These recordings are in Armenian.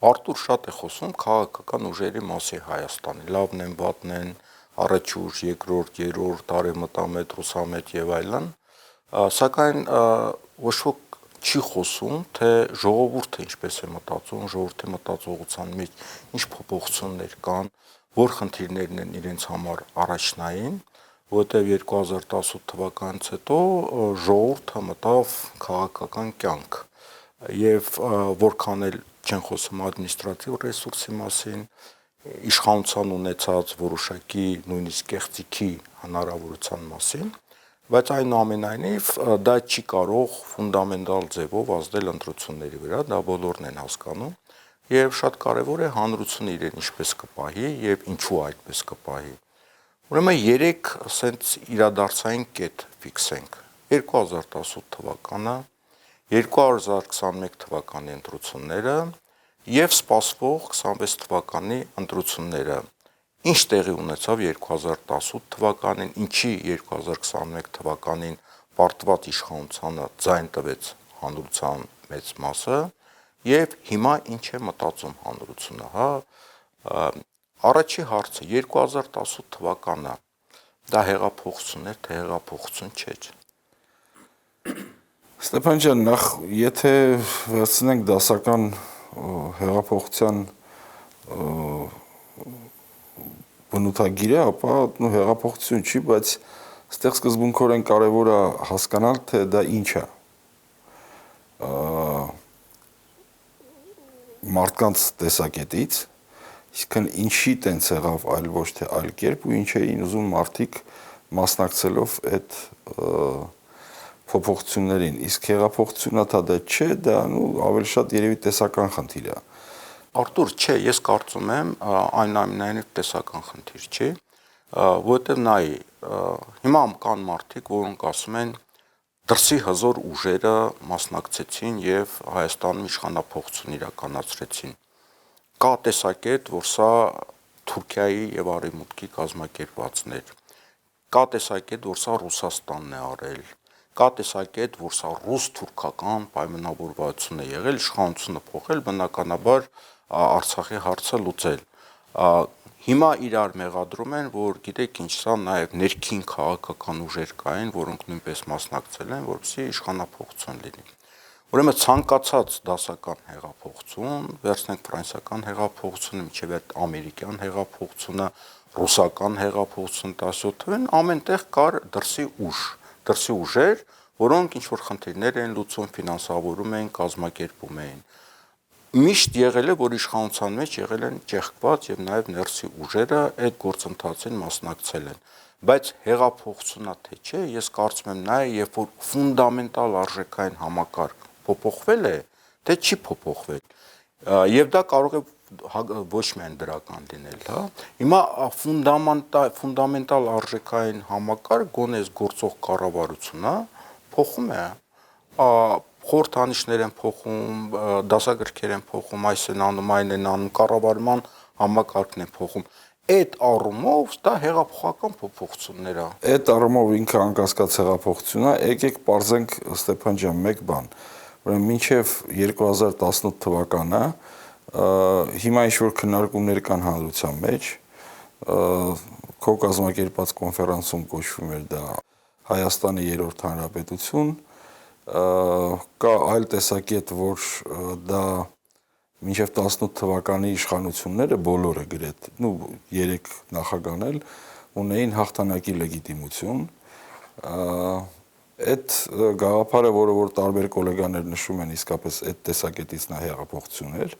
Արտուր շատ է խոսում քաղաքական ուժերի մասի Հայաստանի, լավն են, վատն են, առաջ ուժ, երկրորդ, երրորդ, արևմտամետ, ռուսամետ եւ այլն, սակայն ոչ ոք չի խոսում, թե ժողովուրդը ինչպես է մտածում, ժողովրդի մտածողության մեջ ինչ փոփոխություններ կան, որ խնդիրներն են իրենց համար առաջնային, որտեղ 2018 թվականից հետո ժողովուրդը մտավ քաղաքական կյանք եւ որքան էլ չեն խոսում ադմինիստրատիվ ռեսուրսի մասին, իշխանության ունեցած որոշակի նույնիսկ կեղծիքի հնարավորության մասին, բայց այնուամենայնիվ դա չի կարող ֆունդամենտալ ձևով ազդել ընտրությունների վրա, դա բոլորն են հասկանում, եւ շատ կարեւոր է հանրությունը իրեն ինչպես կպահի եւ ինչու այդպես կպահի։ Ուրեմն 3 ասենց իրադարձային կետ ֆիքսենք 2018 թվականը, 2021 թվականի ընտրությունները եւ սպասվող 26 թվականի ընտրությունները։ Ինչ տեղի ունեցավ 2018 թվականին, ինչի 2021 թվականին պարտված իշխանությանը ձայն տվեց հանրության մեծ մասը եւ հիմա ինչ է մտածում հանրությունը, հա։ Առաջի հարցը 2018 թվականը դա հեղափոխություն էր, թե հեղափոխություն չէր։ Ստեփան ջան, նախ եթե վերցնենք դասական հեղափոխության բնութագիրը, ապա հեղափոխություն չի, բայց այստեղ սկզբունքորեն կարևոր է հասկանալ, թե դա ինչ է։ Մարդկանց տեսակետից, իսկն ինչի տենց եղավ այլ ոչ թե այլ կերպ ու ինչ էին ուզում մարդիկ մասնակցելով այդ փոփոխություններին, իսկ հեղափոխությունն դա չէ, դա ավելի շատ երևի տեսական խնդիր է։ Արտուր, չէ, ես կարծում եմ այնուամենայնիվ տեսական խնդիր չի, որովհետև նայի, հիմա կան մարդիկ, որոնք ասում են դրսի հզոր ուժերը մասնակցեցին եւ Հայաստանում իշխանափոխություն իրականացրեցին։ Կա տեսակետ, որ սա Թուրքիայի եւ Արևմուտքի կազմակերպվածն էր։ Կա տեսակետ, որ սա Ռուսաստանն է արել։ Կա տեսակետ, որ սա ռուս-թուրքական պայմանավորվածություն է եղել, իշխանությունը փոխել, բնականաբար Արցախի հարցը լուծել։ Հիմա իրար մեղադրում են, որ գիտեք ինչ, սա նաև ներքին քաղաքական ուժեր կային, որոնք նույնպես մասնակցել են, որպեսզի իշխանափոխություն լինի։ Ուրեմն ցանկացած դասական հեղափոխություն, վերցնենք ֆրանսիական հեղափոխությունը, մինչև այդ ամերիկյան հեղափոխությունը, ռուսական հեղափոխությունը 17 թվականին, ամենտեղ կար դրսի ուժեր, որոնք ինչ-որ խնդիրներ են լուծում, ֆինանսավորում էին, կազմակերպում էին։ Միշտ եղել է, որ իշխանության մեջ եղել են ճեղքված եւ նաեւ ներսի ուժերը այդ գործընթացին մասնակցել են։ Բայց հեղափոխությունա թե չէ, ես կարծում եմ նաեւ, երբ որ ֆունդամենտալ արժեքային համակարգ փոփոխվել է, թե չի փոփոխվել։ Եվ դա կարող է ոչ միայն դրական լինել, հա։ Հիմա ֆունդամենտալ արժեքային համակարգ գոնես գործող կառավարությունը փոխում է, խորհրդանիշներ են փոխում, դասագրքեր են փոխում, այս են անում, այն են անում, կառավարման համակարգն են փոխում։ Այդ առումով դա հեղափոխական փոփոխություններ է։ Այդ առումով ինքը անկասկած հեղափոխություն է, եկեք պարզենք Ստեփան ջան մեկ բան։ Ուրեմն մինչև 2018 թվականը հիմա ինչ որ քննարկումներ կան հանրության մեջ, քո կազմակերպած կոնֆերանսում կոչվում էր դա Հայաստանի երրորդ հանրապետություն, կա այլ տեսակետ, որ դա մինչև 18 թվականի իշխանությունները բոլորը գրեթե, 3 նախագանել ունեին հաղթանակի լեգիտիմություն, այդ գաղափարը, որ տարբեր գոլեգաներ նշում են, իսկապես այդ տեսակետից նա հեղափոխություն էր,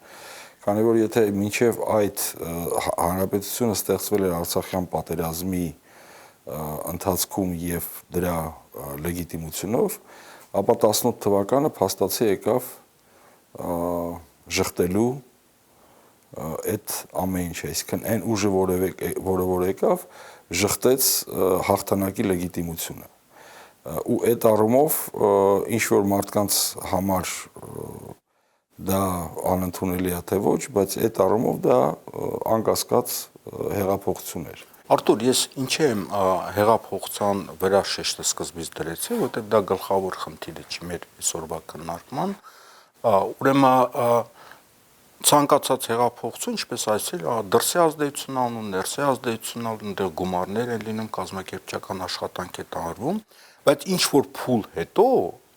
քանի որ եթե մինչև այդ հանրապետությունը ստեղծվել էր Արցախյան պատերազմի ընթացքում եւ դրա լեգիտիմությունով, ապա 18 թվականը փաստացի եկավ ժխտելու այդ ամեն ինչը, այսինքն այն ուժը, որը եկավ, ժխտեց հաղթանակի լեգիտիմությունը։ Ու այդ առումով ինչ որ մարդկանց համար դա անընդունելի է թե ոչ, բայց այդ առումով դա անկասկած հեղափոխություն էր։ Արտուր, ես ինչ եմ հեղափոխության վրա շեշտը սկզբից դրեցի, որտեղ դա գլխավոր խնդիրը չի մեր այսօրվա քննարկման, ուրեմն ցանկացած հեղափոխություն, ինչպես այսօր, դրսի ազդեցություն անում, ներսի ազդեցություն անում, դեռ գումարներ են լինում, կազմակերպչական աշխատանք է տարվում, բայց ինչ որ փուլ հետո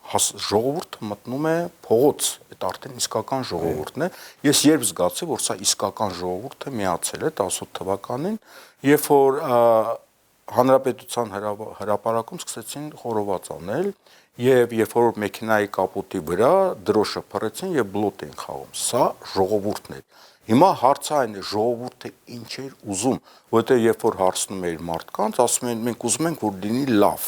ժողովուրդը մտնում է փողոց, այդ արդեն իսկական ժողովուրդն է։ Ես երբ զգացի, որ սա իսկական ժողովուրդը միացել է 18 թվականին, երբ որ հանրապետության հրապարակում սկսեցին խորոված անել, եւ երբ որ մեքենայի կապոտի վրա դրոշը փռեցին եւ բլոտ են խաղում, սա ժողովուրդն էր։ Հիմա հարցը այն է, ժողովուրդը ինչ էր ուզում, որովհետեւ երբ որ հարցնում էր մարդկանց, ասում են մենք ուզում ենք որ լինի լավ,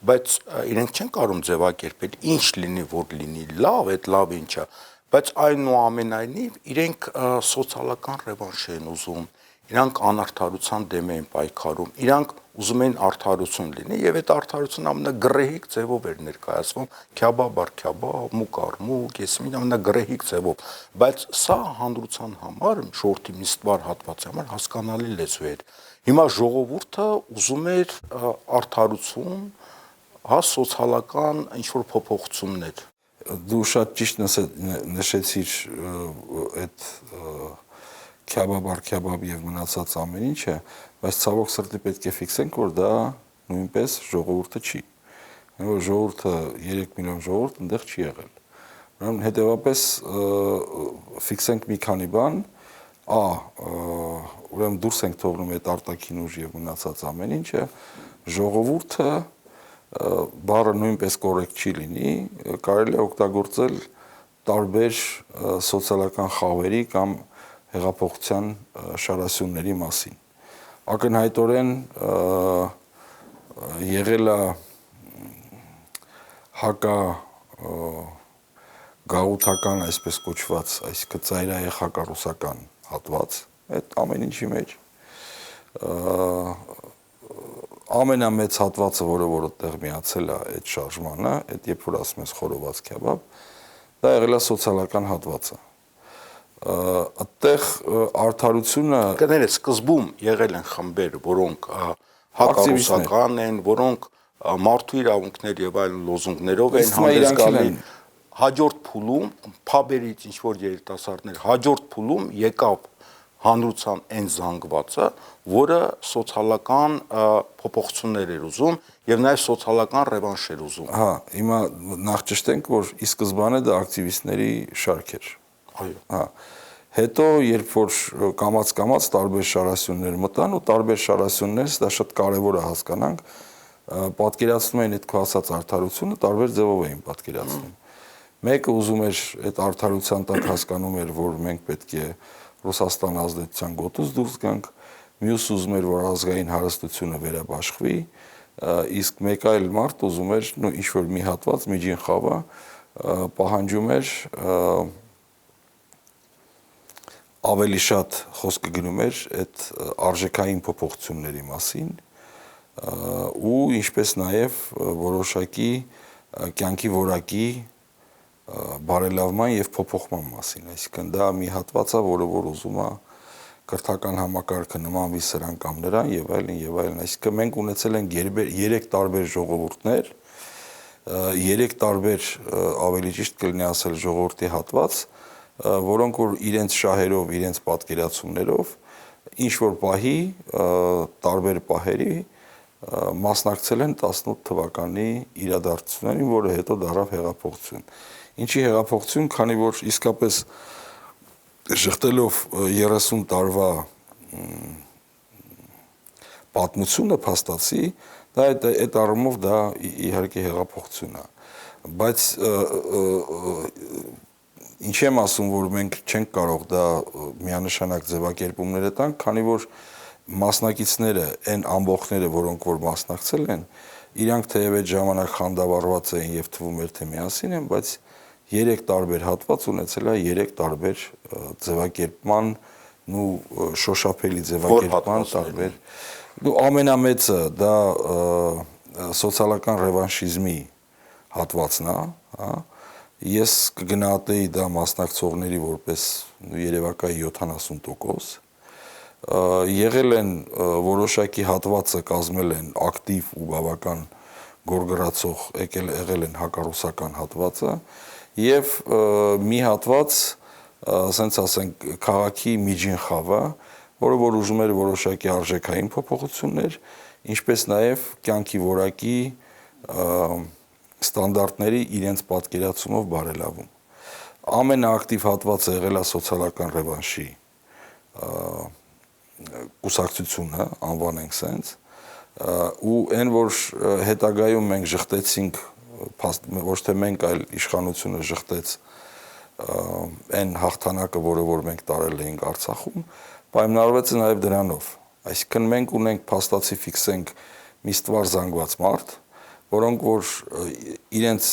բայց իրենք չեն կարող ձևակերպել ինչ լինի, որ լինի լավ, այդ լավ ինչա, բայց այնուամենայնիվ իրենք սոցիալական ռևանշ են ուզում, իրանք անարդարության դեմ են պայքարում, իրանք ուզում են արդարություն լինի եւ այդ արդարությունը ամենագրեհիկ ձևով էր ներկայացվում, քյաբաբ առ քյաբաբ, մուկ առ մուկ, ես մի ամենագրեհիկ ձևով, բայց սա հանրության համար, շորտի մի ստվար հատվածի համար հասկանալի լեզու էր։ Հիմա ժողովուրդը ուզում էր արդարություն, սոցիալական ինչ-որ փոփոխություններ։ Դու շատ ճիշտ նշեցիր այդ քյաբաբ առ քյաբաբ եւ մնացած ամեն ինչը, բայց ցավոք սրտի պետք է ֆիքսենք, որ դա նույնպես ժողովուրդը չի։ Որ ժողովուրդը 3 միլիոն ժողովուրդ այնտեղ չի եղել։ Ուրեմն հետեւաբար ֆիքսենք մի քանի բան, ուրեմն դուրս ենք թողնում այդ արտաքին ուժ եւ մնացած ամեն ինչը, ժողովուրդը բառը նույնպես կոռեկտ չի լինի, կարելի է օգտագործել տարբեր սոցիալական խավերի կամ հեղափոխության շարասյունների մասին։ Ակնհայտորեն եղել է հակա գաղութական, այսպես կոչված, այսինքն ծայրահեղ հակառուսական հատված այդ ամեն ինչի մեջ ամենամեծ հատվածը, որը այդտեղ միացել է այդ շարժմանը, այդ երբ որ ասում ես խորոված քյաբաբ, դա եղել է սոցիալական հատվածը։ Այդտեղ արդարությունը կներես սկզբում եղել են խմբեր, որոնք հակառուսական են, որոնք մարդու իրավունքներ եւ այլ լոզունգներով են հանդես գալի։ Հաջորդ փուլում փաբերից ինչ որ երիտասարդներ հաջորդ փուլում եկավ հանրության այն զանգվածը, որը սոցիալական փոփոխություններ էր ուզում եւ նաեւ սոցիալական ռևանշ էր ուզում։ Հա, հիմա նախ ճշտենք, որ ի սկզբանե դա ակտիվիստների շարք էր։ Այո։ Հա։ Հետո երբ որ կամած տարբեր շարասյուններ մտան ու տարբեր շարասյուններս դա շատ կարեւոր է հասկանանք, պատկերացնում են այդ քո ասած արդարությունը տարբեր ձևով էին պատկերացնում։ Մեկը ուզում էր այդ արդարության տակ հասկանում էր, որ մենք պետք է Ռուսաստան ազդեցության գոտուց դուրս գանք, մյուս ուզում էր, որ ազգային հարստությունը վերաբաշխվի, իսկ մեկ այլ մարդ ուզում էր, ինչ որ մի հատված միջին խավը պահանջում էր ավելի շատ խոսքը գնում էր այդ արժեքային փոփոխությունների մասին ու ինչպես նաև որոշակի կյանքի որակի բարելավման եւ փոփոխման մասին, այսինքն դա մի հատված է, որը որ ուզում է կրթական համակարգը նմանվի սրան կամ նրան եւ այլն, այսինքն մենք ունեցել ենք 3 տարբեր ժողովուրդներ, 3 տարբեր ավելի ճիշտ կլինի ասել ժողովրդի հատված, որոնք որ իրենց շահերով, իրենց պատկերացումներով ինչ որ պահի տարբեր պահերի մասնակցել են 18 թվականի իրադարձություններին, որը հետո դառավ հեղափոխություն։ Ինչի հեղափոխություն, քանի որ իսկապես շղթելով 30 տարվա պատմությունը փաստացի, դա այդ առումով դա իհարկե հեղափոխություն է, բայց ինչ եմ ասում, որ մենք չենք կարող դա միանշանակ ձևակերպումները տանք, քանի որ մասնակիցները, այն ամբողջները, որոնք որ մասնակցել են, իրանք թեև այդ ժամանակ խանդավառված էին եւ թվում էր թե միասին են, բայց 3 տարբեր հատված ունեցել է 3 տարբեր ձևակերպման ու շոշափելի ձևակերպման տարբեր։ Դու ամենամեծը դա սոցիալական ռևանշիզմի հատվածն է, հա։ Ես կգնահատեի դա մասնակցողների որպես երևակայի 70%։ Եղել են որոշակի հատվածը կազմել են ակտիվ ու բավական գորգրացող, եղել են հակառուսական հատվածը եւ մի հատված ասենց ասենք քաղաքի միջին խավը, որը որ ուժում էր որոշակի արժեքային փոփոխություններ, ինչպես նաև կյանքի որակի ստանդարտների իրենց պատկերացումով բարելավում։ Ամենաակտիվ հատվածը եղել է սոցիալական ռևանշի կուսակցությունը, անվանենք սենց, ու այն որ հետագայում մենք ժխտեցինք, ոչ թե մենք, այլ իշխանությունը ժխտեց այն հաղթանակը, որը որ մենք տարել էինք Արցախում, պայմանավորվեց նաև դրանով։ Այսինքն մենք ունենք փաստացի ֆիքսենք մի ստվար զանգված մարդ, որոնք որ իրենց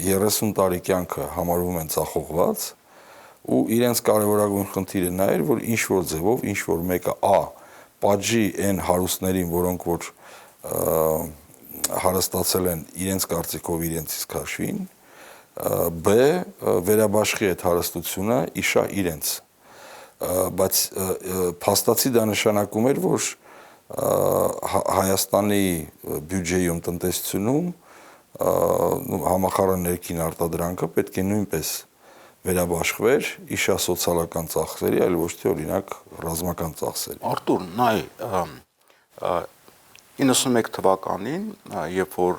30 տարի կյանքը համարվում են ծախողված, ու իրենց կարևորագույն խնդիրը նա էր, որ ինչ որ ձևով, ինչ որ մեկը պատժի այն հարուստներին, որոնք որ հարստացել են իրենց կարծիքով իրենցից քաշվին, B վերաբաշխի այդ հարստությունը իշա իրենց, բայց փաստացի դա նշանակում էր, որ Հայաստանի բյուջեում, տնտեսությունում համախառն ներքին արտադրանքը պետք է նույնպես վերաբաշխվեր իշա սոցիալական ծախսերի, այլ ոչ թե օրինակ ռազմական ծախսերի։ Արտուր, նայ 91 թվականին, երբ որ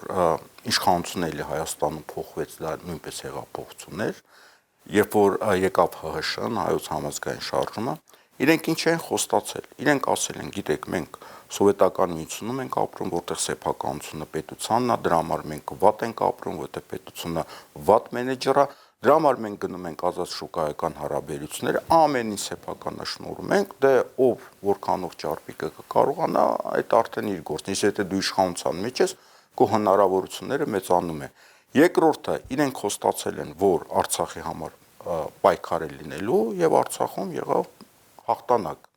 իշխանությունն էլի Հայաստանում փոխվեց, դա նույնպես հեղափոխություններ, երբ որ եկավ ՀՀՇ-ն, Հայոց համազգային շարժումը, իրենք ինչ են խոստացել։ Իրենք ասել են, գիտեք, մենք սովետական միությունում ենք ապրում, որտեղ սեփականությունը պետությանն է, դրա համար մենք վատ ենք ապրում, որտեղ պետությունը վատ մենեջեր է, դրա համար մենք գնում ենք ազատ շուկայական հարաբերությունները, ամենին սեփականաշնորհում ենք, դե ով որքանով ճարպիկը կարողանա, այդ արդեն իր գործն է, եթե դու իշխանության մեջ ես, քո հնարավորությունները մեծանում են։ Երկրորդը, իրենք խոստացել են, որ Արցախի համար պայքար է լինելու եւ Արցախում եղավ հաղթանակ։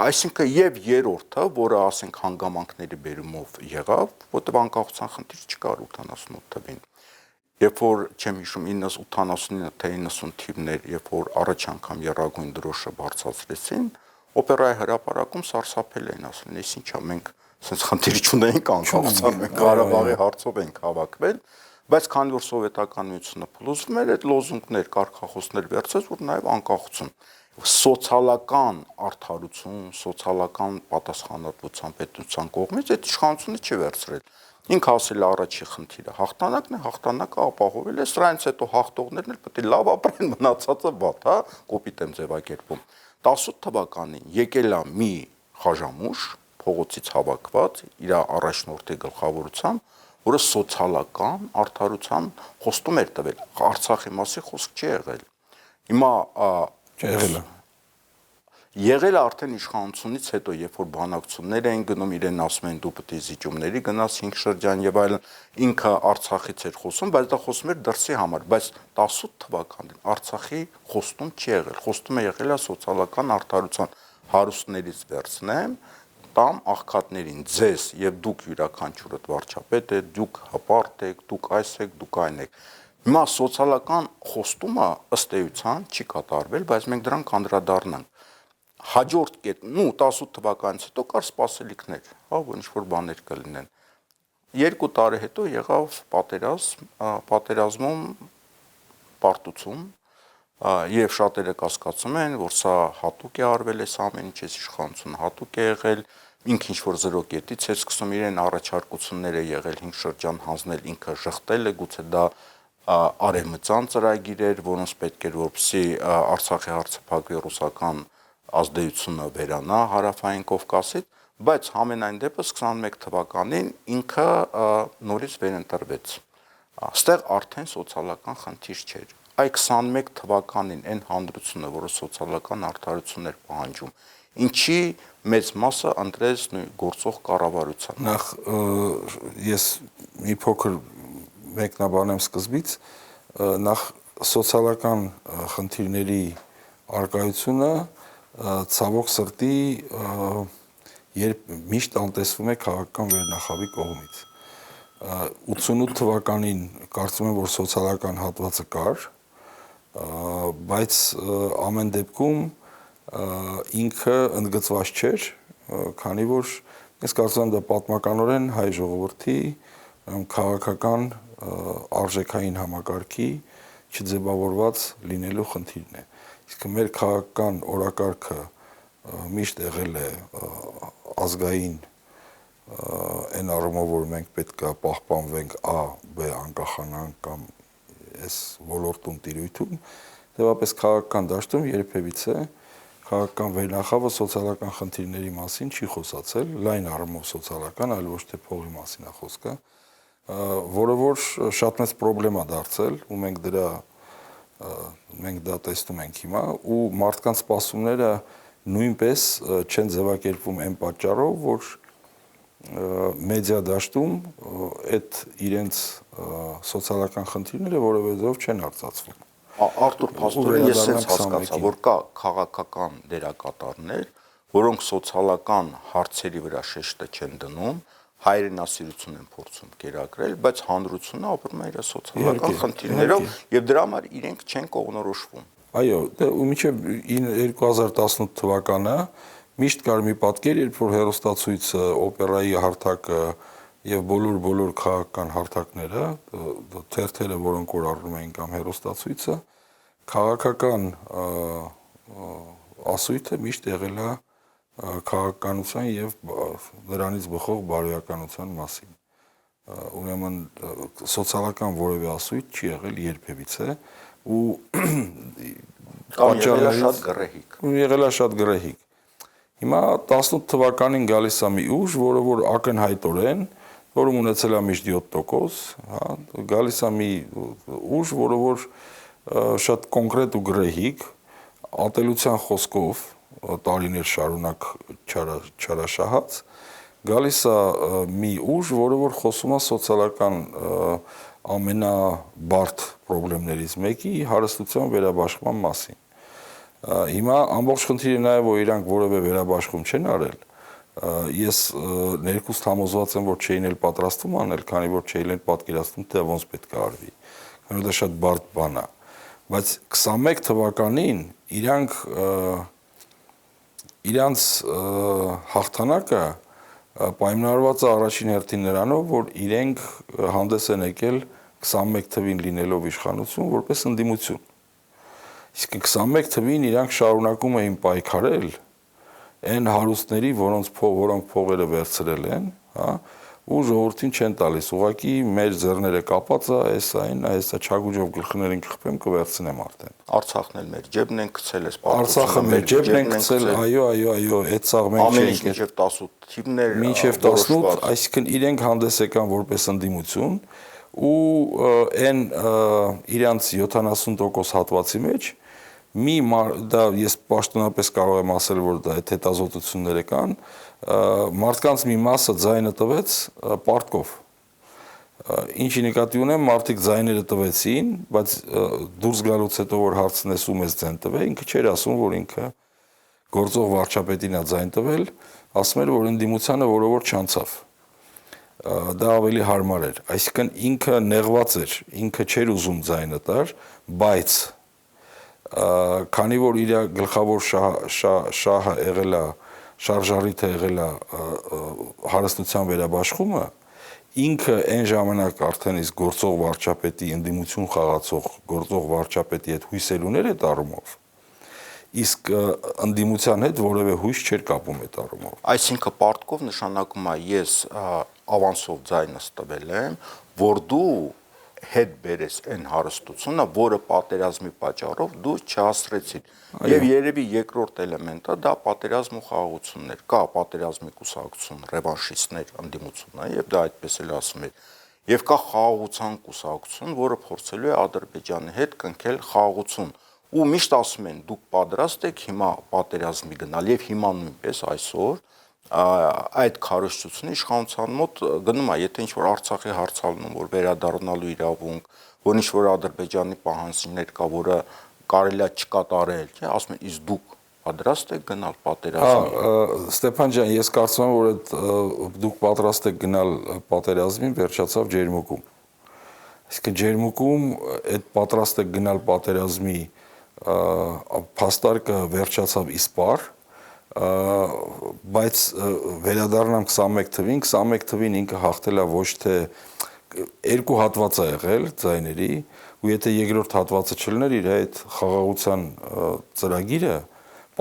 Այսինքն եւ երրորդը, որը ասենք հանգամանքների բերումով եղավ, որտեղ անկախության խնդիր չկար 88 թվին։ Երբ որ չեմ հիշում 89 թե 90 թիվներ, երբ որ առաջ անգամ Եռագույն դրոշը բարձրացրեցին, օպերայի հրապարակում սարսափել էին, ասել են, «Էս ինչա, մենք sense խնդիր չունենք անկախության, մենք Ղարաբաղի հարցով ենք հավաքվել», բայց քանի որ սովետական միությունը փլուզվում էր, այդ լոզունգներ, կարգախոսներ վերցրեց, որ նաև անկախություն, սոցիալական արդարություն, սոցիալական պատասխանատվության պետության կողմից այդ իշխանությունը չի վերցրել։ Ինքը ասել է առաջի խնդիրը հաղթանակն է, հաղթանակը ապահովել է, սրանից հետո հաղթողներն էլ պետք է լավ ապրեն, մնացածը վատ, հա, կոպիտ եմ ձևակերպում։ 18 թվականին եկել է մի խաժամուշ, փողոցից հավաքված, իր առաջնորդի գլխավորությամբ, որը սոցիալական արդարության խոստում էր տվել, Արցախի մասի խոսք չի եղել։ Հիմա եղել է արդեն իշխանությունից հետո, երբ որ բանակցություններ էին գնում, իրեն ասում են դու պետք է զիջումների գնաս 5 շրջան եւ այլն, ինքը Արցախից էր խոսում, բայց դա խոսում էր դրսի համար, բայց 18 թվականին Արցախի խոստում չի եղել, խոստումը եղել է սոցիալական արդարության հարուստներից վերցնեմ, տամ աղքատներին ձեզ եւ դուք յուրաքանչյուրդ վարչապետ եք, դուք հպարտ եք, դուք այս եք, դուք այն եք։ Հիմա սոցիալական խոստումը ըստ էության չի կատարվել, բայց մենք դրան կանդրադառնանք։ Հաջորդ կետ, 18 թվականից հետո կար սպասելիքներ, հա, որ ինչ-որ բաներ կլինեն։ 2 տարի հետո եղավ պատերազմում պարտություն, եւ շատերը կասկածում են, որ սա հատուկ է արվել, այս ամեն ինչ իշխանությունը հատուկ է եղել, ինքը ինչ-որ 0 կետից է սկսում իրեն առաջարկություններ է եղել 5 շրջան հանձնել, ինքը ժխտել է, գուցե դա արևմտյան ծրագիր էր, որոնց պետք էր որպեսզի Արցախի հարցը փակվի ռուսական ազդեցությունը վերանա հարավային Կովկասից, բայց համենայն դեպս 21 թվականին ինքը նորից վերընտրվեց։ Այստեղ արդեն սոցիալական խնդիր չէր։ Այդ 21 թվականին այն հանրությունը, որը սոցիալական արդարություններ պահանջում, ինչի մեծ մասը ընտրեց գործող կառավարության։ Նախ ես մի փոքր մեկնաբանեմ սկզբից, նախ սոցիալական խնդիրների արկայությունը ցավոք սրտի երբ միշտ անտեսվում է քաղաքական վերնախավի կողմից։ 88 թվականին կարծում եմ, որ սոցիալական հատվածը կար, բայց ամեն դեպքում ինքը ընդգծված չէր, քանի որ ես կարծում եմ դա պատմականորեն հայ ժողովրդի քաղաքական արժեքային համակարգի չձևավորված լինելու խնդիրն է։ Իսկ մեր քաղաքական օրակարգը միշտ եղել է ազգային այն առումով, որ մենք պետք է պահպանվենք A, B անկախանանք կամ այս ոլորտում տիրույթում, դեպապես քաղաքական դաշտում երբևիցե քաղաքական վերնախավը սոցիալական խնդիրների մասին չի խոսացել, լայն առումով սոցիալական, այլ ոչ թե փողի մասին է խոսքը, որը որ շատ մեծ խնդրեմ է դարձել ու մենք դա տեսնում ենք հիմա ու մարդկանց սպասումները նույնպես չեն ձևակերպվում այն պատճառով, որ մեդիա դաշտում այդ իրենց սոցիալական խնդիրները որևէ ձև չեն արծացվում։ Արտուր Փաստորեն, ես sense հասկացա, որ կա քաղաքական դերակատարներ, որոնք սոցիալական հարցերի վրա շեշտը չեն դնում, հայրենասիրություն են փորձում կերակրել, բայց հանրությունը ապրում է իր սոցիալական խնդիրներով եւ դրա համար իրենք չեն կողմնորոշվում։ Այո, ու մինչև 2018 թվականը միշտ կար մի պատկեր, երբ որ հեռուստացույցը, օպերայի հարթակը եւ բոլոր քաղաքական հարթակները, թերթերը, որոնք որ առնում էին կամ հեռուստացույցը, քաղաքական ասույթը միշտ եղել է քաղաքականության եւ նրանից բխող բարոյականության մասին։ Ուրեմն սոցիալական որևէ ասույթ չի եղել երբևիցե ու եղել է շատ գռեհիկ։ Եղել է շատ գռեհիկ։ Հիմա 18 թվականին գալիս է մի ուժ, որը որ ակնհայտորեն, որում ունեցել է միշտ 7%, հա, գալիս է մի ուժ, որը որ շատ կոնկրետ ու գռեհիկ, ատելության խոսքով տարիներ շարունակ չարաշահած, գալիս է մի ուժ, որը որ խոսում է սոցիալական ամենաբարդ խնդիրներից մեկի հարստության վերաբաշխման մասին։ Հիմա ամբողջ խնդիրը նա է, որ իրանք որևէ վերաբաշխում չեն արել, ես ներքուստ համոզված եմ, որ չէին էլ պատրաստվում անել, քանի որ չէին էլ պատկերացնում, թե ոնց պետք է արվի, քանի որ դա շատ բարդ բան է, բայց 21 թվականին իրանց հաղթանակը պայմանավորված է առաջին հերթին նրանով, որ իրենք հանդես են եկել 21 թվին լինելով իշխանություն որպես ընդդիմություն։ Իսկ 21 թվին իրանք շարունակում էին պայքարել այն հարուստների, որոնք փողերը վերցրել են, հա, ու ժողովրդին չեն տալիս, ուղղակի մեր ձեռները կապած է, հեսա չագուջով գլխներին կխփեմ կվերցնեմ արդեն։ Արցախն էլ մեր ջեբն են գցել, Արցախը մեր ջեբն են գցել, այո, այդ սաղ մենք չենք մինչև 18 թիվներ, մինչև 18, այսինքն իրենք հանդես եկան որպես ընդդիմություն ու այն իրանց 70% հատվածի մեջ դա ես պաշտոնապես կարող եմ ասել, որ դա այդ հետազոտությունները կան, մարդկանց մի մասը ձայնը տվեց պարտքով։ Ինչի նկատի ունեմ, մարդիկ ձայները տվեցին, բայց դուրս գալուց հետո որ հարցնես ու մեզ ձայն տվե, ինքը չէր ասում, որ ինքը գործող վարչապետին է ձայն տվել, ասում էր, որ ընդդիմությանը որը որ չանցավ։ Դա ավելի հարմար էր, այսինքն ինքը նեղված էր, ինքը չէր ուզում ձայնը տար, բայց քանի որ իր գլխավոր շահը եղել է, շարժառիթը եղել է հարստության վերաբաշխումը, ինքը այն ժամանակ արդեն իսկ գործող վարչապետի ընդդիմություն խաղացող գործող վարչապետի հետ հույսեր ուներ այդ առումով, իսկ ընդդիմության հետ որևէ հույս չէր կապում այդ առումով։ Այսինքն պարտքով նշանակում է ես ավանսով ձայնս տվել եմ, որ դու հետ բերես այն հարստությունը, որը պատերազմի պատճառով դու չհասրեցիր։ Եվ երևի երկրորդ էլեմենտը դա պատերազմ ու խաղաղություններ։ Կա պատերազմի կուսակցություն, ռևանշիստներ, ընդդիմությունն է, եւ դա այդպես էլ ասում է։ Եվ կա խաղաղության կուսակցություն, որը փորձելու է Ադրբեջանի հետ կնքել խաղաղություն։ Ու միշտ ասում են դուք պատրաստ եք հիմա պատերազմի գնալ եւ հիմա նույնպես այսօր այդ քարոզչությունը իշխանության մոտ գնում է, եթե ինչ-որ Արցախի հարցալնում, որ վերադառնալու իրավունք, որ ինչ-որ Ադրբեջանի պահանջներ կա, որը կարելի է չկատարել, չէ, ասում են, իսկ դուք պատրաստ եք գնալ պատերազմի։ Ստեփան ջան, ես կարծում եմ, որ այդ դուք պատրաստ եք գնալ պատերազմին վերջացավ ջերմուկում։ Այսինքն ջերմուկում այդ պատրաստ եք գնալ պատերազմի փաստարկը վերջացավ իսպար, բայց վերադառնամ 21 թվին ինքը հաղթել է ոչ թե երկու հատված է եղել ձայների, ու եթե երկրորդ հատվածը չլներ, իր այդ խաղաղության ծրագիրը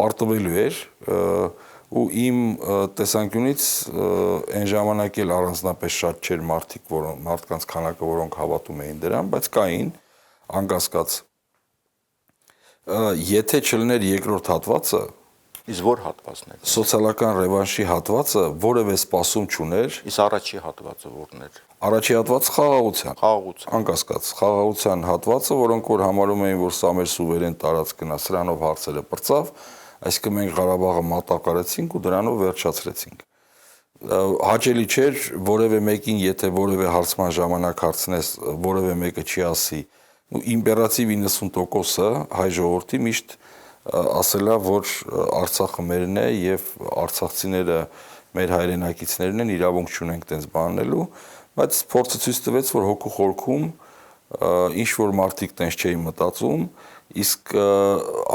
պարտվելու էր ու իմ տեսանկյունից այն ժամանակ էլ առանձնապես շատ չէր մարդկանց քանակը, որոնք հավատում էին դրան, բայց կային անկասկած։ Եթե չլներ երկրորդ հատվածը, Իսկ որ հատվածն էր։ սոցիալական ռևանշի հատվածը որևէ սպասում չուներ։ Իսկ առաջի հատվածը որն էր։ Առաջի հատվածը խաղաղության։ Անկասկած խաղաղության հատվածը, որոնք որ համարում էին, որ սա մեր սուվերեն տարածքն է, սրանով հարցերը բրծավ, այսինքն մենք Ղարաբաղը մատակարեցինք ու դրանով վերջացրեցինք։ Հաճելի չէր որևէ մեկին, եթե որևէ հարցման ժամանակ հարցնես, որևէ մեկը չի ասի, իմպերատիվ 90%-ը հայ ժողովրդի միշտ ասել է, որ Արցախը մերն է եւ արցախցիները մեր հայրենակիցներն են, իրավունք չունենք տենց բանելու, բայց փորձը ցույց տվեց, որ հոգու խորքում ինչ որ մարդիկ տենց չէին մտածում, իսկ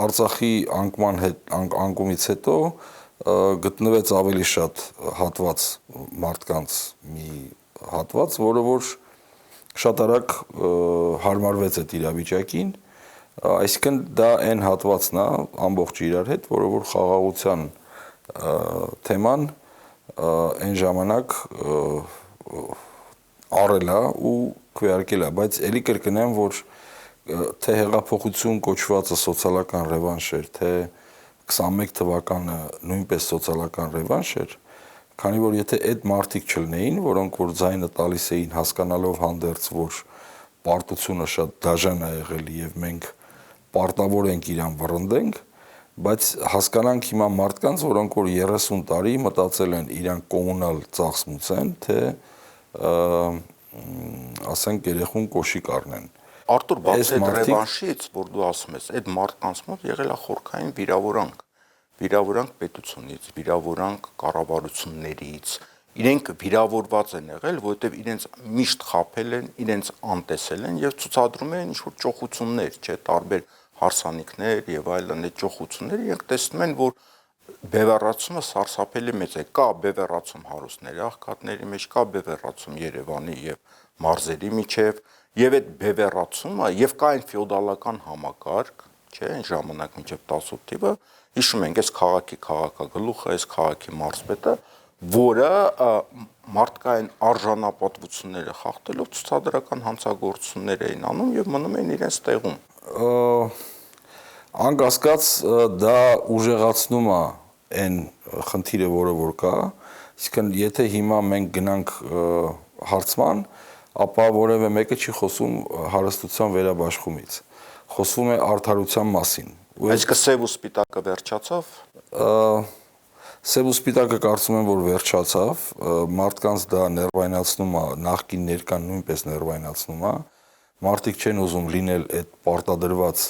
Արցախի անկումից հետո գտնվեց ավելի շատ հատված մարդկանց մի հատված, որը որ շատ արագ հարմարվեց այդ իրավիճակին, այսինքն դա այն հատվածն է ամբողջ իրար հետ, որը որ խաղաղության թեման այն ժամանակ առել է ու քվեարկել է, բայց ելի կրկնեմ, որ թե հեղափոխություն կոչվածը սոցիալական ռևանշ էր, թե 21 թվականը նույնպես սոցիալական ռևանշ էր, քանի որ եթե այդ մարդիկ չլնեին, որոնք որ ձայնը տալիս էին հասկանալով հանդերձ, որ պարտությունը շատ դաժան է եղել եւ մենք պարտավոր ենք իրան վռնդենք, բայց հասկանանք հիմա մարդկանց, որոնք որ 30 տարի մտածել են իրան կոմունալ ծախսմուծեն, թե ասենք երեխուն կոշիկ առնեն։ Արտուր, բաց այդ ռևանշից, որ դու ասում ես, այդ մարդկանց մոտ եղել է խորքային վիրավորանք պետությունից, վիրավորանք կառավարություններից, իրենք վիրավորված են եղել, որովհետև իրենց միշտ խաբել են, իրենց անտեսել են եւ ցուցադրում են ինչ-որ ճոխություններ, չէ, տարբեր հարսանիքներ եւ այլն, այդ ճոխությունները իրենք տեսնում են, որ բևեռացումը սարսափելի մեծ է, կա բևեռացում հարուստների աղքատների մեջ, կա բևեռացում Երևանի եւ մարզերի միջև, եւ այդ բևեռացումը եւ կա այն ֆեոդալական համակարգ, չէ, այն ժամանակ մինչեւ 18 թիվը, հիշում ենք, այս քաղաքի քաղաքագլուխը, այս քաղաքի մարզպետը, որը մարդկային արժանապատվությունները խախտելով ցուցադրական հանցագործություններ էին անում եւ մնում էին իրենց տեղում։ Անկասկած դա ուժեղացնում է այն խնդիրը, որը որ կա, այսինքն եթե հիմա մենք գնանք հարցման, ապա որևէ մեկը չի խոսում հարստության վերաբաշխումից, խոսվում է արդարության մասին։ Այսինքն սև ու սպիտակը վերջացավ։ Սև ու սպիտակը կարծում եմ, որ վերջացավ, մարդկանց դա ներվայնացնում է, նախկին ներկան նույնպես ներվայնացնում է, մարդիկ չեն ուզում լինել այդ պարտադրված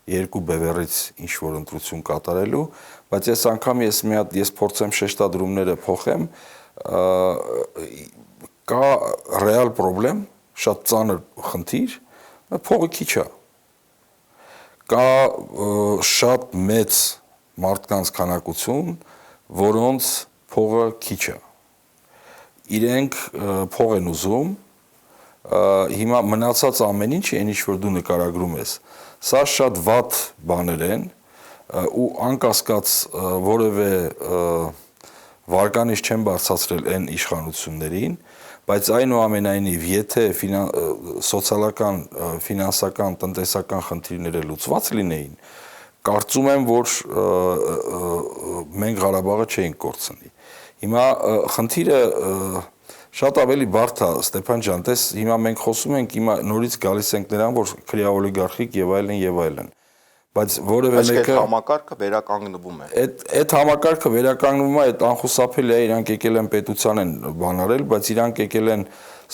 երկու բևեռից ինչ-որ ընտրություն կատարելու, բայց այս անգամ ես փորձեմ շեշտադրումները փոխեմ, կա ռեալ պրոբլեմ, շատ ծանր խնդիր, փողը քիչ է, կա շատ մեծ մարդկանց քանակություն, որոնց փողը քիչ է, իրենք փող են ուզում, հիմա մնացած ամեն ինչ, այն ինչ որ դու նկարագրում ես, սա շատ վատ բաներ են ու անկասկած որևէ վարկանիշ չեն բարձրացրել այն իշխանություններին, բայց այնուամենայնիվ, եթե սոցիալական, ֆինանսական, տնտեսական խնդիրները լուծված լինեին, կարծում եմ, որ մենք Ղարաբաղը չէինք կորցնի։ Հիմա խնդիրը շատ ավելի բարդ է, Ստեփան ջան, տես հիմա մենք խոսում ենք, հիմա նորից գալիս ենք նրան, որ քրեա օլիգարխիկ եւ այլն, բայց որևէ մեկը համակարգը վերականգնվում է։ Այդ համակարգը վերականգնվում է, այդ անխուսափելի է, իրանք եկել են պետության են բանարել, բայց իրանք եկել են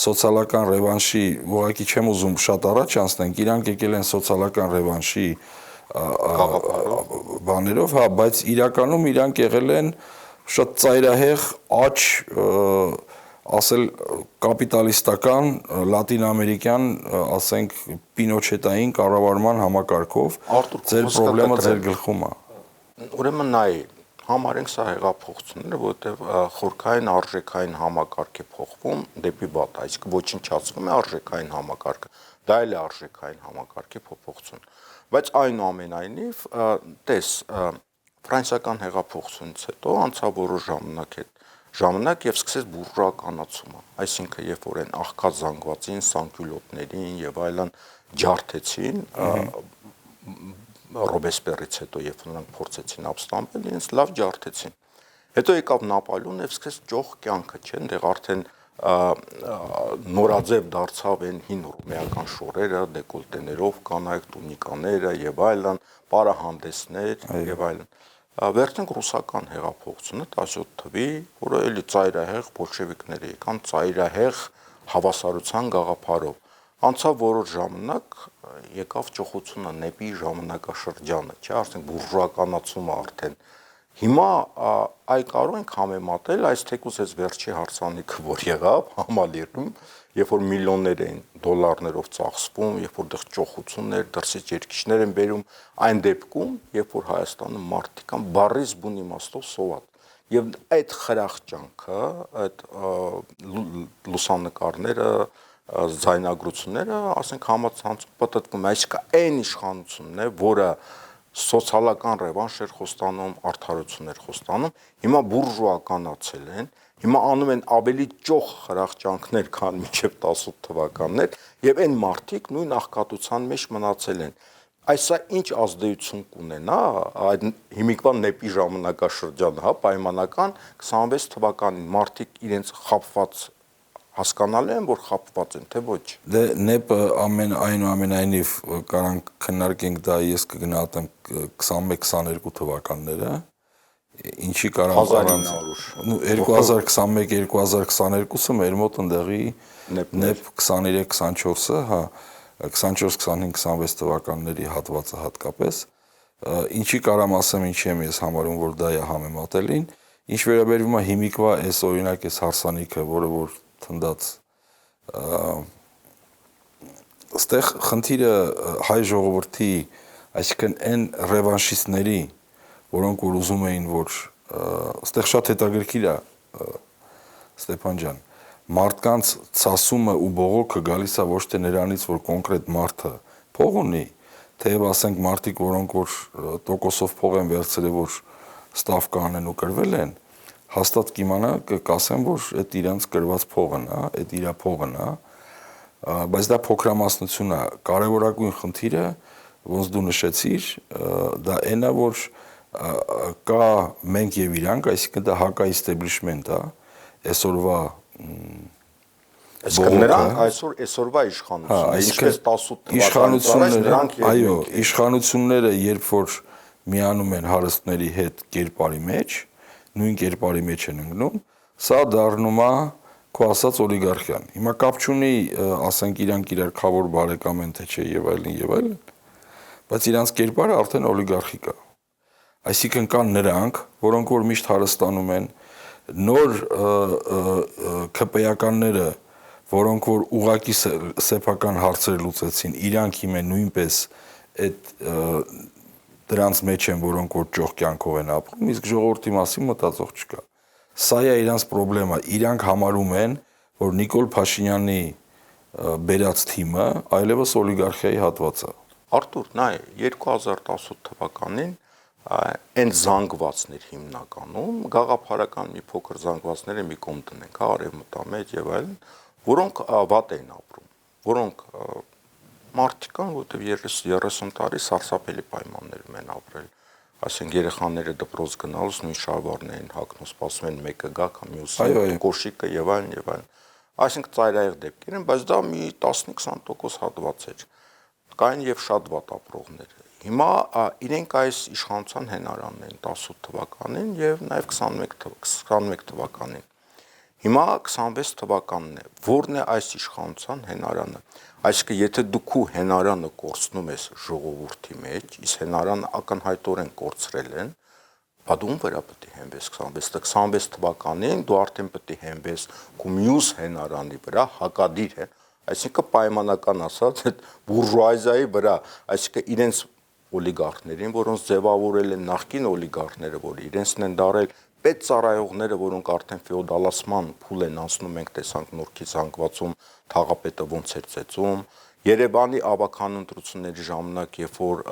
սոցիալական ռևանշի, ուղղակի չեմ ուզում շատ առաջ անցնենք, իրանք եկել են սոցիալական ռևանշի բաներով, հա, բայց իրականում իրանք եղել են շատ ծայրահեղ աճ, ասել կապիտալիստական, լատինամերիկյան, ասենք պինոչետային կառավարման համակարգով, ձեր պրոբլեմը ձեր գլխում է։ Ուրեմն նայ, համարենք սա հեղափոխությունները, որովհետև խորքային արժեքային համակարգ է փոխվում դեպի վատ, այսինքն ոչնչացվում է արժեքային համակարգը, դա էլ է արժեքային համակարգի փոփոխություն։ Բայց այնուամենայնիվ, տես, ֆրանսիական հեղափոխությունից հետո անցավ որոշ ժամանակ եւ սկսեց բուրժուականացումը, այսինքն երբ որ այն աղքատ զանգվածին, սանկյուլոտներին եւ այլն ջարդեցին, Ռոբեսպերից հետո երբ նրանք փորձեցին ապստամբել, իրենց լավ ջարդեցին։ Հետո եկավ Նապոլեոնը եւ սկսեց ճոխ կյանքը, չէ՞, այնտեղ արդեն նորաձև դարձավ այն հին ռումեական շորերը, դեկոլտեներով կանայք, տունիկաները եւ այլն, պարահանդեսներ եւ այլն։ Վերջնենք ռուսական հեղափոխությունը 17 թվի, որը էլի ծայրահեղ բոլշևիկները եկան ծայրահեղ հավասարության գաղափարով։ Անցավ որոշ ժամանակ, եկավ ճոխությունը նեպի ժամանակաշրջանը, չէ, արդեն բուրժուականացումը արդեն։ Հիմա այ կարող ենք համեմատել այս թեկուզ այս վերջի հարսանիքը, որ եղավ համալիրում, երբ որ միլիոններ էին դոլարներով ծախսվում, երբ որ դեռ ճոխություններ, դրսից երկիչներ են բերում, այն դեպքում, երբ որ Հայաստանում մարդիկ կան բառից բուն իմաստով սոված։ Եվ այդ խրախճանքը, այդ լուսանկարները, զայնագրությունները, ասենք համացանցում պատտվում, այսինքն այն իշխանությունն է, որը սոցիալական ռևանշ էր խոստանում, արդարություն էր խոստանում, հիմա բուրժուականացել են, հիմա անում են ավելի ճոխ խրախճանքներ, քան մինչև 18 թվականներ, եւ այն մարդիկ նույն աղքատության մեջ մնացել են։ Այսա ինչ ազդեցություն կունենա այդ հիմիկվան նեպի ժամանակաշրջանը, հա, պայմանական 26 թվականին մարդիկ իրենց խապված հասկանալու են, որ խապված են, թե ոչ։ Դե նեպը այնուամենայնիվ կարանք քննարկենք դա, ես կգնահատեմ 21-22 թվականները, ինչի կարանք առանց 2021-2022-ը մեր մոտ ընդեղի նեպ 23-24-ը, հա, 24-25-26 թվականների հատվածը հատկապես, ինչի կարամ ասեմ, ինչի եմ ես համարում, որ դա է համեմատելին, ինչ վերաբերվում է հիմիկվա այս օրինակ այս հարսանիքը, որը որ թնդած ստեղ խնդիրը հայ ժողովրդի, այսինքն այն ռևանշիստների, որոնք որ ուզում էին, որ ստեղ շատ հետաքրքիր է Ստեփան ջան, մարդկանց ցասումը ու բողոքը գալիս է ոչ թե նրանից, որ կոնկրետ մարդը փող ունի, թեև ասենք մարդիկ, որոնք որ տոկոսով փող են վերցրել, որ ստավ կանեն ու կրվել են, հաստատ կիմանա կասեմ, որ այդ իրանց կրված փողն է, այդ իրա փողն է, բայց դա փոքրամասնություն է, կարևորագույն խնդիրը, ոնց դու նշեցիր, դա այն է, որ կա մենք եւ իրանք, այսինքն դա հակա իստեբլիշմենտ է, այսօրվա Այսինքն նրանք այսօրվա իշխանությունն է, ինչպես 18 թվականից նրանք եւ այո, իշխանությունները երբ որ միանում են հարստների հետ կերպարի մեջ, նույն կերպարի մեջ են ընկնում, սա դառնում է քո ասած օլիգարխիան։ Հիմա կապ չունի, ասենք իրանք իրար խավոր բարեկամ են թե չէ եւ այլն, բայց իրանք կերպարը արդեն օլիգարխիկ է։ Այսինքն կան նրանք, որոնք որ միշտ հարստանում են, նոր ԿՊ-ականները, որոնք որ ուղակի սեփական հարցեր լուծեցին, իրանք հիմա նույնպես այդ դրանց մեջ են, որոնք որ ճոխ կյանքով են ապրում, իսկ ժողովրդի մասին մտածող չկա։ Սա է իրանց խնդրեմը, իրանք համարում են, որ Նիկոլ Փաշինյանի բերած թիմը այլևս օլիգարխիայի հատված է։ Արտուր, նայ 2018 թվականին այն զանգվածներ հիմնականում գաղափարական մի փոքր զանգվածները մի կողմ տնենք, արևմտամեջ եւ այլն, որոնք վատ էին ապրում, որոնք մարդիկ կան, որտեղ 30 տարի սարսափելի պայմաններում են ապրել, ասենք երեխաները դպրոց գնալուց նույն շալվարն են հագնում, սպասում են մեկը գա, կամ մյուսը, կոշիկը եւ այլն եւ այլն, այսինքն ծայրահեղ դեպքեր են, բայց դա մի 10-20% հատված էր, կային եւ շատ վատ ապրողներ։ Հիմա իրենք այս իշխանության հենարանն են 18 թվականին եւ նաեւ 21 թվականին։ Հիմա 26 թվականն է, որն է այս իշխանության հենարանը։ Այսինքն եթե դու քու հենարանը կորցնում ես ժողովրդի մեջ, իսկ հենարանը ակնհայտորեն կորցրել են, բա դու վրա պետք է հենվես 26 թվականին, դու արդեն պետք է հենվես քու մյուս հենարանի վրա, հակադիր է, այսինքն պայմանական ասած այդ բուրժուազիայի վրա, այսինքն իրենց օլիգարխներին, որոնց ձևավորել են նախկին օլիգարխները, որ իրենցն են դարել պետծառայողները, որոնք արդեն ֆեոդալացման փուլ են անցնում, մենք տեսանք Նորքի զանգվածում թաղապետը ոնց էր ծեծում, Երևանի ավագան ընտրությունների ժամանակ, երբ որ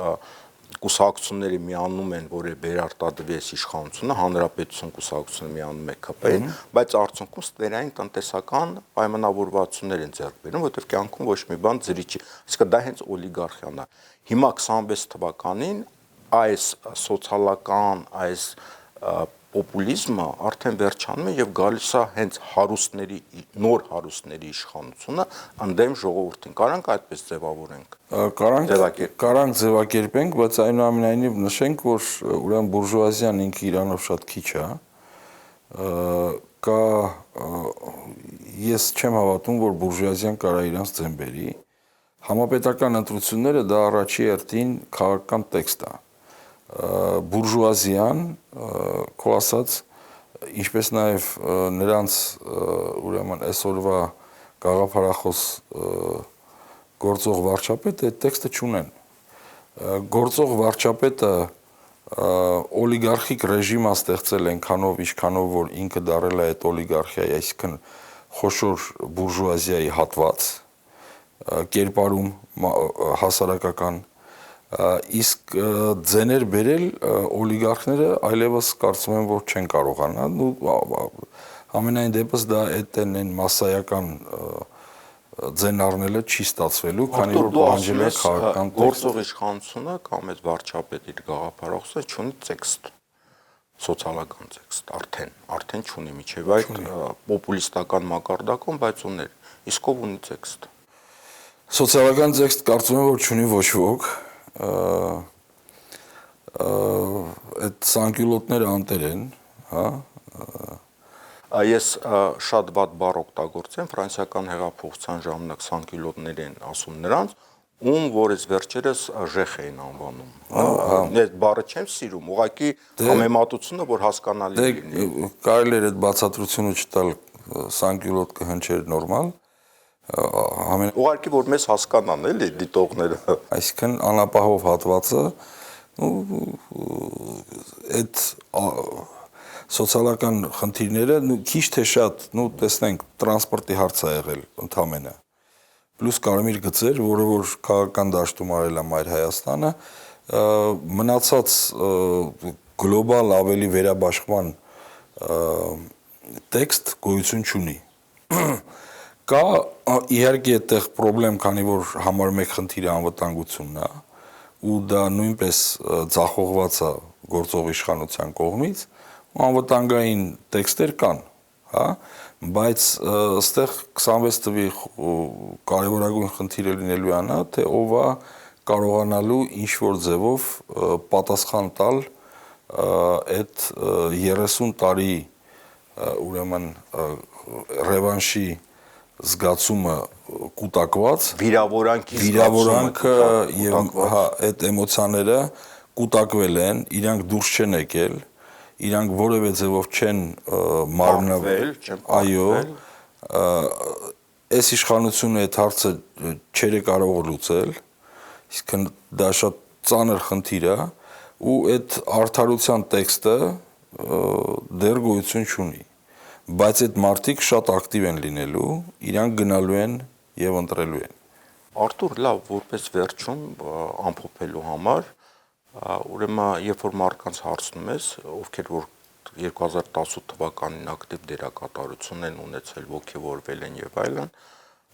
կուսակցությունները միանում են, որ վերարտադրվի այս իշխանությունը, հանրապետություն կուսակցությունը միանում է ԿՊ-ին, բայց արդյունքում ստերային տնտեսական պայմանավորվածություններ են ձեռք բերում, որովհետև կյանքում ոչ մի բան ձրի չի, այսինքն դա հենց օլիգարխիան է։ Հիմա 26 թվականին այս սոցիալական, այս պոպուլիզմը արդեն վերջանում է եւ գալիս է հենց հարուստների նոր հարուստների իշխանությունը ընդդեմ ժողովրդին։ Կարանք այդպես ձևավորենք։ Կարանք ձևակերպենք, բայց այնուամենայնիվ նշենք, որ ուրեմն բուրժուազիան ինքը Իրանով շատ քիչ է, կա ես չեմ հավատում, որ բուրժուազիան կարա իրանց ձեն բերի։ Համապետական ընտրությունները դա առաջի հերթին քաղաքական տեքստ է։ Բուրժուազիան, քո ասած, ինչպես նաև նրանց ուրեմն այսօրվա գաղափարախոս գործող վարչապետը այդ տեքստը չունեն։ Գործող վարչապետը օլիգարխիկ ռեժիմ է ստեղծել այնքանով, ինչքանով որ ինքը դարել է այդ օլիգարխիայի, այսինքն խոշոր բուրժուազիայի հատված, կերպարում հասարակական, իսկ ձեներ բերել օլիգարխները այլևս կարծում եմ, որ չեն կարողանա, ամենայն դեպս դա այդ մասսայական ձեն առնելը չի ստացվելու, քանի որ պահանջել է քաղաքական գործող իշխանությունը կամ այդ վարչապետի գաղափարախոսը չունի տեքստ, սոցիալական տեքստ, արդեն չունի միջև այդ պոպուլիստական մակարդակում, բայց ուներ, իսկ ով ունի տեքստ։ Սոցիալական տեքստ կարծում եմ, որ չունի ոչ ոք, այդ սանկյուլոտները անտեր են, հա։ Ես շատ վատ բառ օգտագործեմ, ֆրանսիական հեղափոխության ժամանակ սանկյուլոտներ են ասում նրանց, ում որ այս վերջերս ժեխ էին անվանում։ Այդ բառը չեմ սիրում, ուղղակի համեմատությունը, որ հասկանալի լինի։ Կարելի էր այդ բացատրությունը չտալ սանկյուլոտ կհնչեր նորմալ, ուղղակի որ մեզ հասկանան, էլի դիտողները։ Այսինքն անապահով հատվածը, այդ սոցիալական խնդիրները քիչ թե շատ, տեսնենք, տրանսպորտի հարց է եղել ընդամենը։ Պլյուս կարմիր գծեր, որը որ քաղաքական դաշտում արել է Մայր Հայաստանը, մնացած գլոբալ ավելի վերաբաշխման տեքստ գոյություն չունի։ Կա իհարկե այդտեղ պրոբլեմ, քանի որ համար մեկ խնդիրը անվտանգությունն է, ու դա նույնպես ձախողված է գործող իշխանության կողմից, անվտանգային տեքստեր կան, հա, բայց այստեղ 26 թվի կարևորագույն խնդիրը լինելու է նա, թե ով է կարողանալու ինչ-որ ձևով պատասխան տալ այդ 30 տարի ուրեմն ռևանշի զգացումը կուտակված, վիրավորանքը եւ այդ էմոցիաները կուտակվել են, իրանք դուրս չեն եկել, իրանք որևէ ձևով չեն մարմնավել, այո, այս իշխանությունը այդ հարցը չէր կարող լուծել, իսկ դա շատ ծանր խնդիր է, ու այդ արդարության տեքստը դեռ գոյություն չունի, բայց այդ մարդիկ շատ ակտիվ են լինելու, իրանք գնալու են եւ ընտրելու են։ Արտուր, լավ, որպես վերջում ամփոփելու համար, ուրեմն երբ որ մարդկանց հարցնում ես, ովքեր որ 2018 թվականին ակտիվ դերակատարություն են ունեցել, ոգևորվել են եւ այլն,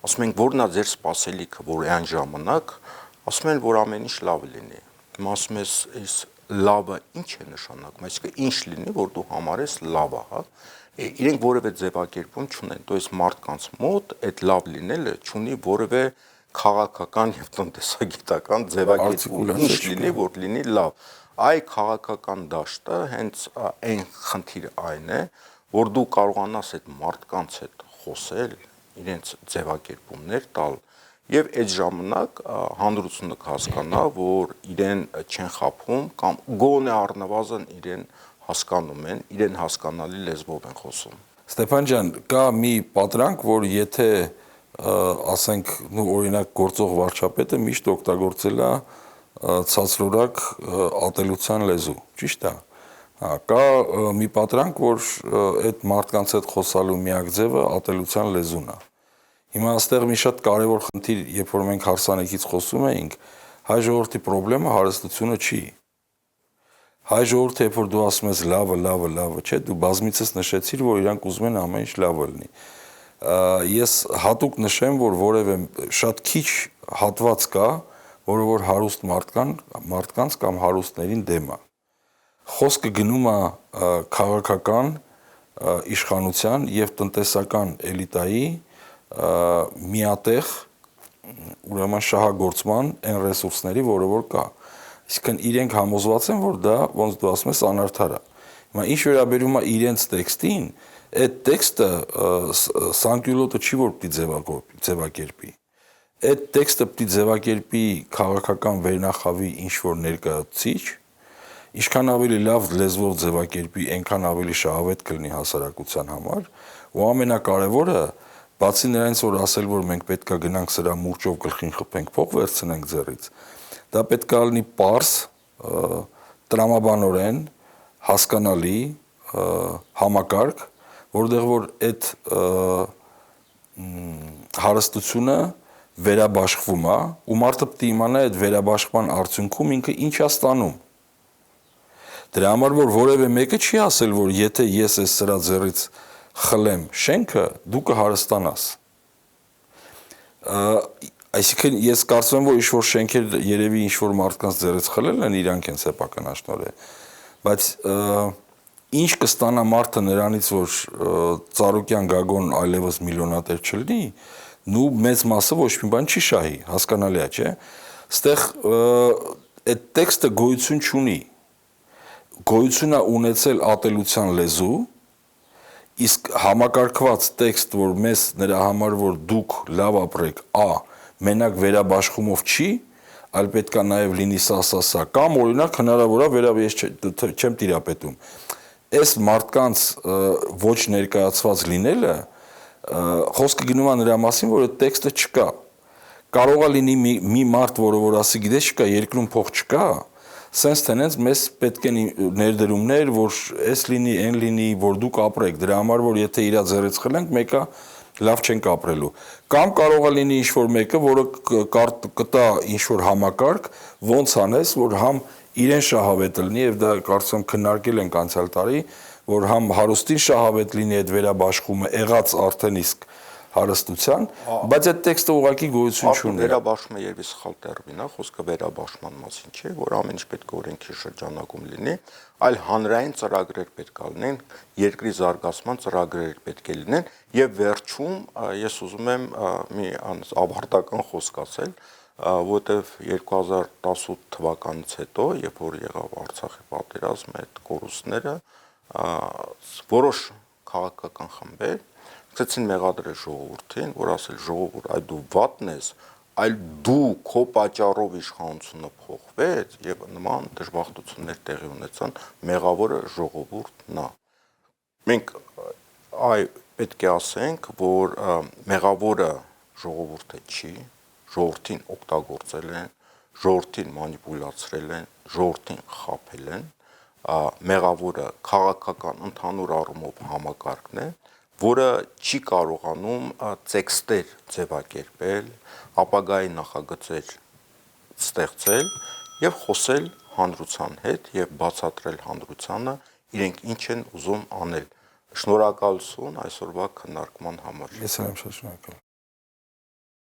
ասում են, որն է ձեր սպասելիքը, որ այն ժամանակ, ասում են, որ ամեն ինչ լավ լինի։ Հիմա ասում ես, այս լավը ինչ է նշանակում, այսինքն ինչ լինի, որ դու համարես լավը, հա։ Իրենք որևէ ձևակերպում չունեն, то есть մարդկանց մոտ այդ լավ լինելը չունի որևէ քաղաքական եւ տնտեսագիտական ձևակերպում, ինչ լինի, որ լինի լավ։ Այ քաղաքական դաշտը հենց այն խնդիրը այն է, որ դու կարողանաս այդ մարդկանց հետ խոսել, իրենց ձևակերպումներ տալ եւ այդ ժամանակ հանրությունը կհասկանա, որ իրեն չեն խաբում կամ գոնե առնվազն իրեն հասկանում են, իրեն հասկանալի լեզվով են խոսում։ Ստեփան ջան, կա մի պատրանք, որ եթե ասենք, օրինակ գործող վարչապետը միշտ օգտագործել է ցածրորակ ատելության լեզու, ճիշտ է։ Կա մի պատրանք, որ այդ մարդկանց հետ խոսալու միակ ձևը ատելության լեզուն է։ Հիմա այստեղ մի շատ կարևոր խնդիր, երբ որ մենք հարսանեկից խոսում էինք, հայ ժողովրդի խնդրեմը հարստությունը չի։ Հայ ժողովուրդը, երբ որ դու ասում ես լավը, չէ, դու բազմիցս նշեցիր, որ իրանք ուզում են ամեն ինչ լավը լինի։ Ես հատուկ նշեմ, որ որևէ շատ քիչ հատված կա, որը որ հարուստ մարդկանց կամ հարուստներին դեմ է։ Խոսքը գնում է քաղաքական իշխանության եւ տնտեսական էլիտայի միատեղ ուրեմն շահագործման այն ռեսուրսների, որը որ կա։ Այսինքն իրենք համոզված են, որ դա ոնց դու ասում ես անարդար է։ Հիմա ինչ վերաբերում է իրենց տեքստին, այդ տեքստը Սանկյուլոտը չի որ պիտի ձևակերպի։ Այդ տեքստը պիտի ձևակերպի քաղաքական վերնախավի ինչ որ ներկայացուցիչ, ինչքան ավելի լավ լեզվով ձևակերպի, այնքան ավելի շահավետ կլինի հասարակության համար, ու ամենակարևորը, բացի նրանից, որ ասել, որ մենք պետք է գնանք սրա մուրճով գլխին խփենք, փող վերցնենք ձեռից, դա պետք է լինի պարզ, տրամաբանորեն, հասկանալի, համակարգ, որտեղ որ այդ հարստությունը վերաբաշխվում է, ու մարդը պետք է իմանա այդ վերաբաշխման արդյունքում ինքը ինչ է ստանում։ Դրա համար որ որևէ մեկը չի ասել, որ եթե ես այս սրա ձեռից խլեմ շենքը, դու կհարստանաս։ Այսինքն ես կարծում եմ, որ ինչ-որ շենքեր երևի ինչ-որ մարդկանց ձեռից խլել են, իրանք են սեփականաշնորհել, բայց ինչ կստանա մարդը նրանից, որ Ծառուկյան Գագոն այլևս միլիոնատեր չլինի, նու մեծ մասը ոչ մի բան չի շահի, հասկանալի է, չէ։ Այստեղ այդ տեքստը գոյություն չունի։ Գոյություն է ունեցել ատելության լեզու, իսկ համակարգված տեքստ, որ մեզ նրա համար, որ դուք լավ ապրեք, մենակ վերաբաշխումով չի, այլ պետք է նաև լինի սա, կամ օրինակ հնարավոր է ես չեմ տիրապետում։ Այս մարդկանց ոչ ներկայացված լինելը, խոսքը գնում է նրա մասին, որ այդ տեքստը չկա։ Կարող է լինի մի մարդ, որը որ ասի, գիտես չկա, երկրում փող չկա, սենց տենենց մեզ պետք են ներդրումներ, որ այս լինի, այն լինի, որ դուք ապրեք, դրա համար, որ եթե իրա ձեռից խլենք, մեկը լավ չենք ապրելու։ Կամ կարող է լինի ինչ-որ մեկը, որը կտա ինչ-որ համակարգ, ոնց անես, որ համ իրեն շահավետ լինի, եւ դա կարծում եմ քննարկել ենք անցյալ տարի, որ համ հարուստին շահավետ լինի այդ վերաբաշխումը, եղած արդեն իսկ հարստության, բայց այդ տեքստը ուղղակի գոյություն չունի։ Վերաբաշխումը երևի սխալ տերմին է, խոսքը վերաբաշխման մասին չէ, որ ամեն ինչ պետք է օրենքի շրջանակում լինի, այլ հանրային ծրագրեր պետք է լինեն, երկրի զարգացման ծրագրեր պետք է լինեն, եւ վերջում ես ուզում եմ մի ավարտական խոսք ասել, որտեվ 2018 թվականից հետո, երբ որ եղավ Արցախի պատերազմը, այդ կորուստները, որոշ քաղաքական խմբեր ցեցին մեղադրել ժողովրդին, որ ասել ժողովուրդ, այ դու վատն ես, այլ դու քո պատճառով իշխանությունը փոխվեց եւ նման դժբախտություններ տեղի ունեցան, մեղավորը ժողովուրդն է։ Մենք պետք է ասենք, որ մեղավորը ժողովուրդը չի, ժողովրդին օգտագործել են, ժողովրդին մանիպուլացրել են, ժողովրդին խաբել են, մեղավորը քաղաքական ընդհանուր առումով համակարգն է, որը չի կարողանում տեքստեր ձևակերպել, ապագայի նախագծեր ստեղծել եւ խոսել հանրության հետ եւ բացատրել հանրությանը իրենք ինչ են ուզում անել։ Շնորհակալություն այսօրվա քննարկման համար։ Ես եմ շատ շնորհակալ։